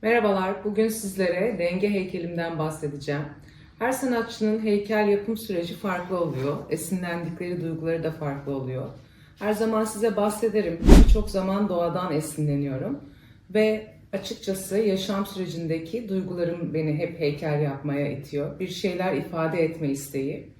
Merhabalar, bugün sizlere denge heykelimden bahsedeceğim. Her sanatçının heykel yapım süreci farklı oluyor. Esinlendikleri duyguları da farklı oluyor. Her zaman size bahsederim. Birçok zaman doğadan esinleniyorum. Ve açıkçası yaşam sürecindeki duygularım beni hep heykel yapmaya itiyor. Bir şeyler ifade etme isteği.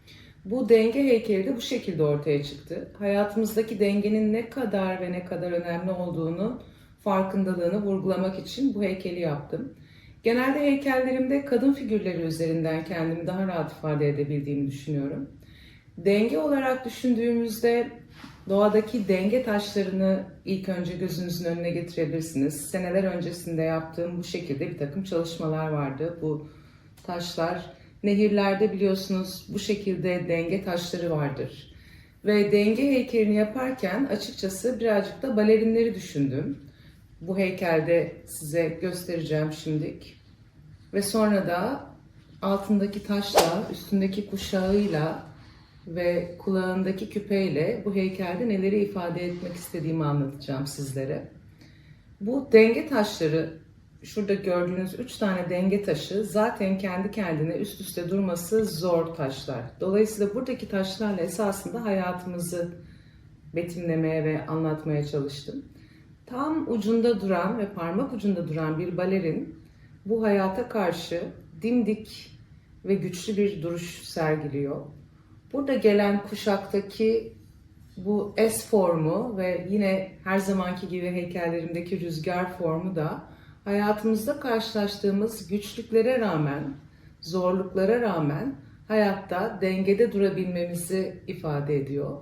Bu denge heykeli de bu şekilde ortaya çıktı. Hayatımızdaki dengenin ne kadar ve ne kadar önemli olduğunu farkındalığını vurgulamak için bu heykeli yaptım. Genelde heykellerimde kadın figürleri üzerinden kendimi daha rahat ifade edebildiğimi düşünüyorum. Denge olarak düşündüğümüzde doğadaki denge taşlarını ilk önce gözünüzün önüne getirebilirsiniz. Seneler öncesinde yaptığım bu şekilde bir takım çalışmalar vardı. Bu taşlar nehirlerde biliyorsunuz bu şekilde denge taşları vardır. Ve denge heykelini yaparken açıkçası birazcık da balerinleri düşündüm. Bu heykelde size göstereceğim şimdilik. Ve sonra da altındaki taşla, üstündeki kuşağıyla ve kulağındaki küpeyle bu heykelde neleri ifade etmek istediğimi anlatacağım sizlere. Bu denge taşları, şurada gördüğünüz 3 tane denge taşı zaten kendi kendine üst üste durması zor taşlar. Dolayısıyla buradaki taşlarla esasında hayatımızı betimlemeye ve anlatmaya çalıştım. Tam ucunda duran ve parmak ucunda duran bir balerin bu hayata karşı dimdik ve güçlü bir duruş sergiliyor. Burada gelen kuşaktaki bu S formu ve yine her zamanki gibi heykellerimdeki rüzgar formu da hayatımızda karşılaştığımız güçlüklere rağmen, zorluklara rağmen hayatta dengede durabilmemizi ifade ediyor.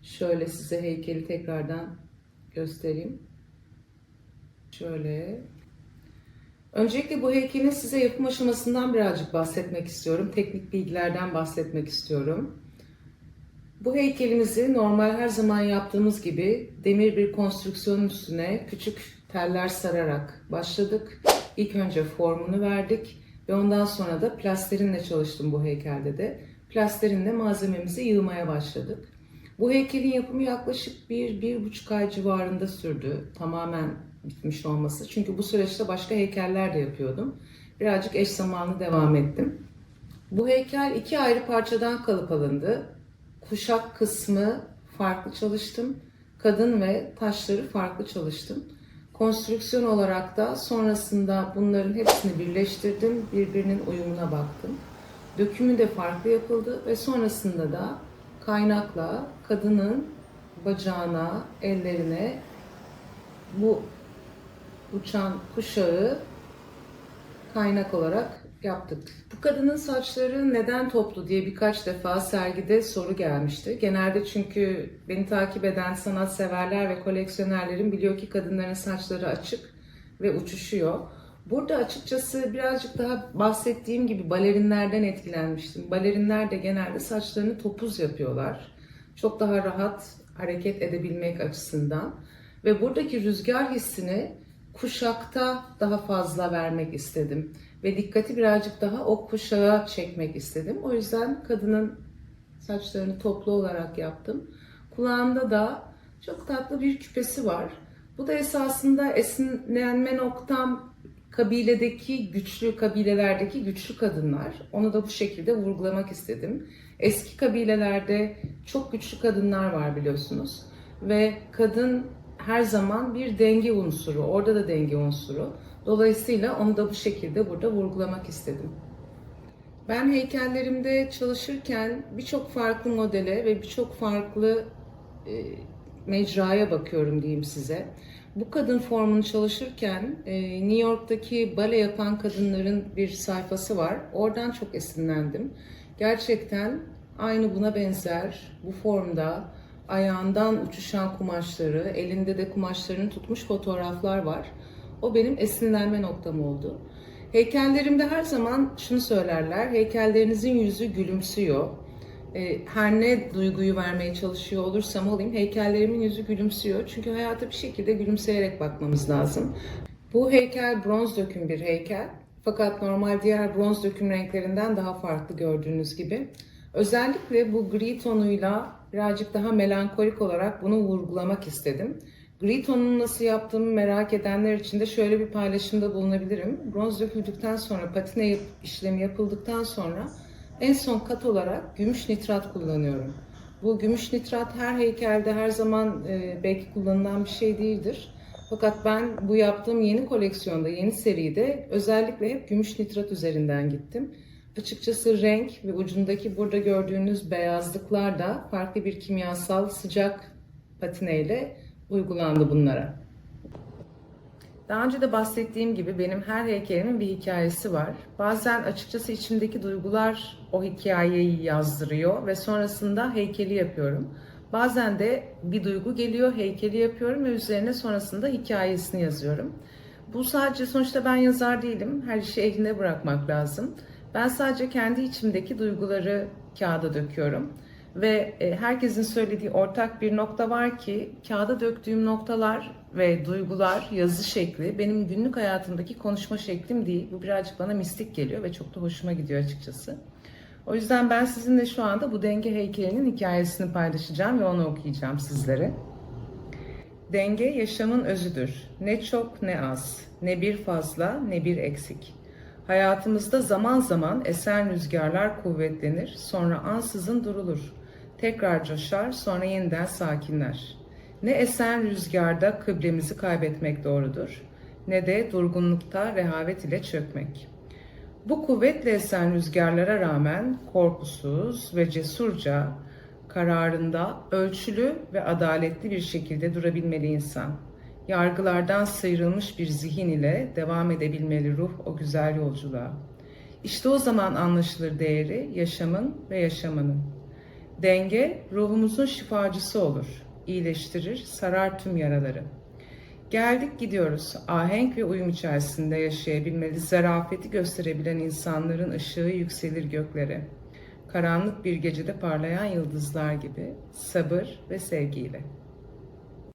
Şöyle size heykeli tekrardan göstereyim. Şöyle. Öncelikle bu heykelin size yapım aşamasından birazcık bahsetmek istiyorum. Teknik bilgilerden bahsetmek istiyorum. Bu heykelimizi normal her zaman yaptığımız gibi demir bir konstrüksiyonun üstüne küçük teller sararak başladık. İlk önce formunu verdik ve ondan sonra da plasterinle çalıştım bu heykelde de. Plasterinle malzememizi yığmaya başladık. Bu heykelin yapımı yaklaşık 1-1,5 ay civarında sürdü. Tamamen bitmiş olması. Çünkü bu süreçte başka heykeller de yapıyordum. Birazcık eş zamanlı devam ettim. Bu heykel 2 ayrı parçadan kalıp alındı. Kuşak kısmı farklı çalıştım. Kadın ve taşları farklı çalıştım. Konstrüksiyon olarak da sonrasında bunların hepsini birleştirdim. Birbirinin uyumuna baktım. Dökümü de farklı yapıldı ve sonrasında da kaynakla kadının bacağına, ellerine bu uçan kuşağı kaynak olarak yaptık. Bu kadının saçları neden toplu diye birkaç defa sergide soru gelmişti. Genelde çünkü beni takip eden sanatseverler ve koleksiyonerlerin biliyor ki kadınların saçları açık ve uçuşuyor. Burada açıkçası birazcık daha bahsettiğim gibi balerinlerden etkilenmiştim. Balerinler de genelde saçlarını topuz yapıyorlar. Çok daha rahat hareket edebilmek açısından. Ve buradaki rüzgar hissini kuşakta daha fazla vermek istedim. Ve dikkati birazcık daha o kuşağa çekmek istedim. O yüzden kadının saçlarını toplu olarak yaptım. Kulağında da çok tatlı bir küpesi var. Bu da esasında esinlenme noktam kabilelerdeki güçlü kadınlar. Onu da bu şekilde vurgulamak istedim. Eski kabilelerde çok güçlü kadınlar var biliyorsunuz. Ve kadın her zaman bir denge unsuru, orada da denge unsuru. Dolayısıyla onu da bu şekilde burada vurgulamak istedim. Ben heykellerimde çalışırken birçok farklı modele ve birçok farklı mecraya bakıyorum diyeyim size. Bu kadın formunu çalışırken New York'taki bale yapan kadınların bir sayfası var. Oradan çok esinlendim. Gerçekten aynı buna benzer bu formda ayağından uçuşan kumaşları, elinde de kumaşlarını tutmuş fotoğraflar var. O benim esinlenme noktam oldu. Heykellerimde her zaman şunu söylerler, heykellerinizin yüzü gülümsüyor. Her ne duyguyu vermeye çalışıyor olursam olayım, heykellerimin yüzü gülümsüyor. Çünkü hayata bir şekilde gülümseyerek bakmamız lazım. Bu heykel bronz döküm bir heykel. Fakat normal diğer bronz döküm renklerinden daha farklı gördüğünüz gibi. Özellikle bu gri tonuyla birazcık daha melankolik olarak bunu vurgulamak istedim. Gri tonunu nasıl yaptığımı merak edenler için de şöyle bir paylaşımda bulunabilirim. Bronz döküldükten sonra, patine işlemi yapıldıktan sonra en son kat olarak gümüş nitrat kullanıyorum. Bu gümüş nitrat her heykelde her zaman belki kullanılan bir şey değildir. Fakat ben bu yaptığım yeni koleksiyonda, yeni seride özellikle hep gümüş nitrat üzerinden gittim. Açıkçası renk ve ucundaki burada gördüğünüz beyazlıklar da farklı bir kimyasal sıcak patineyle uygulandı bunlara. Daha önce de bahsettiğim gibi benim her heykelimin bir hikayesi var. Bazen açıkçası içimdeki duygular o hikayeyi yazdırıyor ve sonrasında heykeli yapıyorum. Bazen de bir duygu geliyor, heykeli yapıyorum ve üzerine sonrasında hikayesini yazıyorum. Bu sadece sonuçta ben yazar değilim. Her işi eline bırakmak lazım. Ben sadece kendi içimdeki duyguları kağıda döküyorum. Ve herkesin söylediği ortak bir nokta var ki kağıda döktüğüm noktalar ve duygular, yazı şekli benim günlük hayatımdaki konuşma şeklim değil. Bu birazcık bana mistik geliyor ve çok da hoşuma gidiyor açıkçası. O yüzden ben sizinle şu anda bu denge heykelinin hikayesini paylaşacağım ve onu okuyacağım sizlere. Denge yaşamın özüdür. Ne çok ne az, ne bir fazla ne bir eksik. Hayatımızda zaman zaman esen rüzgarlar kuvvetlenir, sonra ansızın durulur. Tekrar coşar, sonra yeniden sakinler. Ne esen rüzgarda kıblemizi kaybetmek doğrudur, ne de durgunlukta rehavet ile çökmek. Bu kuvvetle esen rüzgarlara rağmen korkusuz ve cesurca, kararında ölçülü ve adaletli bir şekilde durabilmeli insan. Yargılardan sıyrılmış bir zihin ile devam edebilmeli ruh o güzel yolculuğa. İşte o zaman anlaşılır değeri yaşamın ve yaşamanın. Denge ruhumuzun şifacısı olur, iyileştirir, sarar tüm yaraları. Geldik gidiyoruz, ahenk ve uyum içerisinde yaşayabilmeli, zarafeti gösterebilen insanların ışığı yükselir göklere. Karanlık bir gecede parlayan yıldızlar gibi sabır ve sevgiyle.